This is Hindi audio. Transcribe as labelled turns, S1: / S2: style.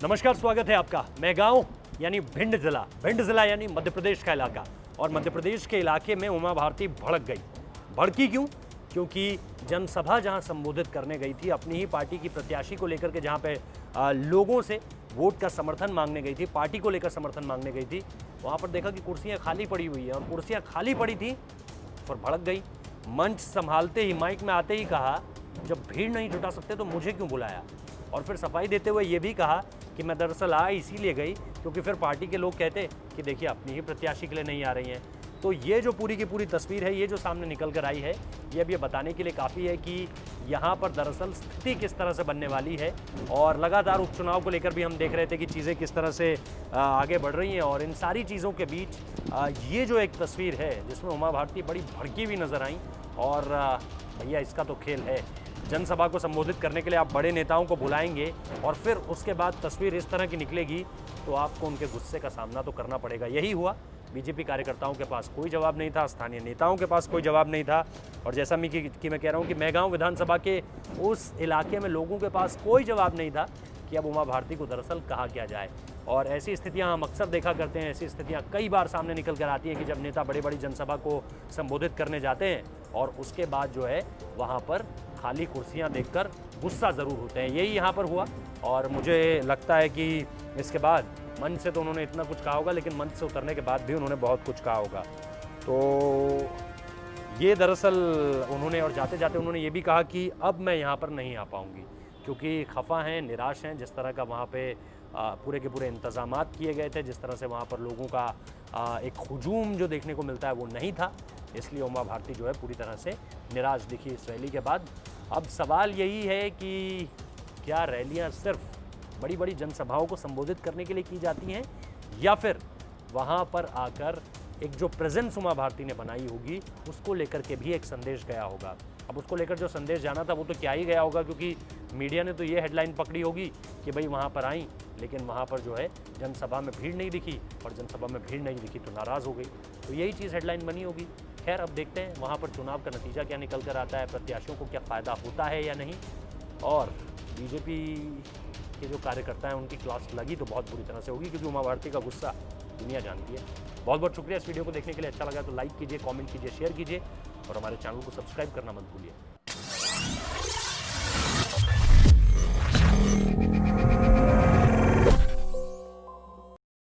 S1: नमस्कार, स्वागत है आपका। मैं गांव यानी भिंड जिला यानी मध्य प्रदेश का इलाका। और मध्य प्रदेश के इलाके में उमा भारती भड़क गई। भड़की क्यों? क्योंकि जनसभा जहां संबोधित करने गई थी, अपनी ही पार्टी की प्रत्याशी को लेकर के, जहां पे लोगों से वोट का समर्थन मांगने गई थी, पार्टी को लेकर समर्थन मांगने गई थी, वहां पर देखा कि कुर्सियां खाली पड़ी हुई हैं। और कुर्सियां खाली पड़ी थी पर भड़क गई। मंच संभालते ही, माइक में आते ही कहा, जब भीड़ नहीं जुटा सकते तो मुझे क्यों बुलाया? और फिर सफाई देते हुए ये भी कहा कि मैं दरअसल आ इसीलिए गई क्योंकि फिर पार्टी के लोग कहते कि देखिए अपनी ही प्रत्याशी के लिए नहीं आ रही हैं। तो ये जो पूरी की पूरी तस्वीर है, ये जो सामने निकल कर आई है, ये अब ये बताने के लिए काफ़ी है कि यहाँ पर दरअसल स्थिति किस तरह से बनने वाली है। और लगातार उपचुनाव को लेकर भी हम देख रहे थे कि चीज़ें किस तरह से आगे बढ़ रही हैं। और इन सारी चीज़ों के बीच ये जो एक तस्वीर है जिसमें उमा भारती बड़ी भड़की हुई नजर आई। और भैया इसका तो खेल है, जनसभा को संबोधित करने के लिए आप बड़े नेताओं को बुलाएंगे और फिर उसके बाद तस्वीर इस तरह की निकलेगी तो आपको उनके गुस्से का सामना तो करना पड़ेगा। यही हुआ। बीजेपी कार्यकर्ताओं के पास कोई जवाब नहीं था, स्थानीय नेताओं के पास कोई जवाब नहीं था। और जैसा मैं कह रहा हूँ कि मेगांव विधानसभा के उस इलाके में लोगों के पास कोई जवाब नहीं था कि अब उमा भारती को दरअसल कहा क्या जाए। और ऐसी स्थितियां हम अक्सर देखा करते हैं। ऐसी स्थितियां कई बार सामने निकल कर आती है कि जब नेता बड़ी बड़ी जनसभा को संबोधित करने जाते हैं और उसके बाद जो है वहाँ पर खाली कुर्सियां देखकर गुस्सा ज़रूर होते हैं। यही यहाँ पर हुआ। और मुझे लगता है कि इसके बाद मंच से तो उन्होंने इतना कुछ कहा होगा, लेकिन मंच से उतरने के बाद भी उन्होंने बहुत कुछ कहा होगा। तो ये दरअसल उन्होंने, और जाते जाते उन्होंने ये भी कहा कि अब मैं यहाँ पर नहीं आ पाऊँगी क्योंकि खफा हैं, निराश हैं। जिस तरह का वहाँ पे पूरे के पूरे इंतज़ामात किए गए थे, जिस तरह से वहाँ पर लोगों का एक हुजूम जो देखने को मिलता है वो नहीं था। इसलिए उमा भारती जो है पूरी तरह से निराश दिखी इस रैली के बाद। अब सवाल यही है कि क्या रैलियाँ सिर्फ बड़ी बड़ी जनसभाओं को संबोधित करने के लिए की जाती हैं, या फिर वहाँ पर आकर एक जो प्रेजेंस उमा भारती ने बनाई होगी उसको लेकर के भी एक संदेश गया होगा। अब उसको लेकर जो संदेश जाना था वो तो क्या ही गया होगा, क्योंकि मीडिया ने तो ये हेडलाइन पकड़ी होगी कि भाई वहाँ पर आई, लेकिन वहाँ पर जो है जनसभा में भीड़ नहीं दिखी, और जनसभा में भीड़ नहीं दिखी तो नाराज़ हो गई। तो यही चीज़ हेडलाइन बनी होगी। खैर, अब देखते हैं वहाँ पर चुनाव का नतीजा क्या निकल कर आता है, प्रत्याशियों को क्या फ़ायदा होता है या नहीं। और बीजेपी के जो कार्यकर्ता हैं उनकी क्लास लगी तो बहुत बुरी तरह से होगी, क्योंकि उमा भारती का गुस्सा दुनिया जानती है। बहुत बहुत शुक्रिया इस वीडियो को देखने के लिए। अच्छा लगा तो लाइक कीजिए, कमेंट कीजिए, शेयर कीजिए और हमारे चैनल को सब्सक्राइब करना मत भूलिए।